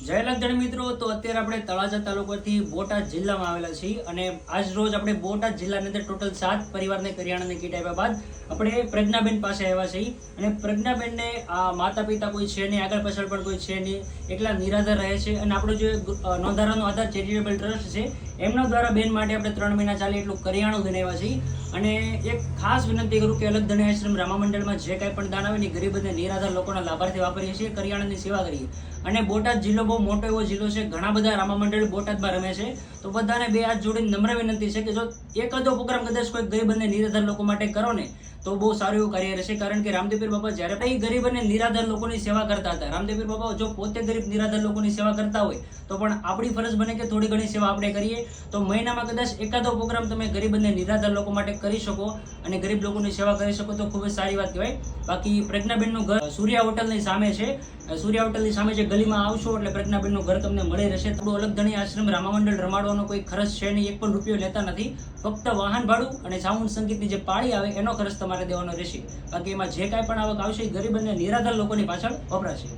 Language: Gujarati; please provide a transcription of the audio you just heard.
જય લગધણ મિત્રો, તો અત્યારે આપણે તળાજા તાલુકાથી બોટાદ જિલ્લામાં આવેલા છીએ અને આજ રોજ આપણે બોટાદ જિલ્લાની અંદર ટોટલ 7 પરિવારને કરિયાણાની કીટ આપ્યા બાદ આપણે પ્રજ્ઞાબેન પાસે આવ્યા છીએ અને પ્રજ્ઞાબેનને આ માતા પિતા કોઈ છે નહીં, આગળ પાછળ પણ કોઈ છે નહીં, એકલા નિરાધાર રહે છે અને આપણો જે નોંધારાનો આધાર ચેરિટેબલ ટ્રસ્ટ છે એમના દ્વારા બેન માટે આપણે 3 મહિના ચાલે એટલું કરિયાણું લઈને આવ્યા છીએ અને એક ખાસ વિનંતી કરું કે અલગધણી આશ્રમ રામા મંડળમાં જે કાંઈ પણ દાન આવે ને ગરીબ અને નિરાધાર લોકોના લાભાર્થી વાપરીએ છીએ, કરિયાણાની સેવા કરીએ અને બોટાદ જિલ્લો બહુ મોટો એવો જિલ્લો છે, ઘણા બધા રામા મંડળ બોટાદમાં રમે છે, તો બધાને બે હાથ જોડીને નમ્ર વિનંતી છે કે જો એકાદો પ્રોગ્રામ કદાચ કોઈ ગરીબ અને નિરાધાર લોકો માટે કરો ને તો બહુ સારું એવું કાર્ય રહેશે. કારણ કે રામદેવપીર બાપા જ્યારે પણ ગરીબ અને નિરાધાર લોકોની સેવા કરતા હતા, રામદેવપીર બાપા જો પોતે ગરીબ નિરાધાર લોકોની સેવા કરતા હોય તો પણ આપણી ફરજ બને કે થોડી ઘણી સેવા આપણે કરીએ. તો મહિનામાં કદાચ એકાદો પ્રોગ્રામ તમે ગરીબ અને નિરાધાર લોકો માટે કરી શકો અને ગરીબ લોકોની સેવા કરી શકો તો ખૂબ જ સારી વાત કહેવાય. બાકી પ્રજ્ઞાબેનનું ઘર સૂર્યા હોટલની સામે છે. સૂર્યા હોટલની સામે જે ગલીમાં આવશો એટલે પ્રજ્ઞાબેનનું ઘર તમને મળી રહેશે. આપણું અલગધણી આશ્રમ રામા મંડળ રમાડવાનો કોઈ ખર્ચ છે નહીં, 1 પણ રૂપિયો લેતા નથી. ફક્ત વાહન ભાડું અને સાઉન્ડ સંગીતની જે પાળી આવે એનો ખર્ચ તમારે દેવાનો રહેશે. બાકી એમાં જે કાંઈ પણ આવક આવશે એ ગરીબ અને નિરાધાર લોકોની પાછળ વપરાશે.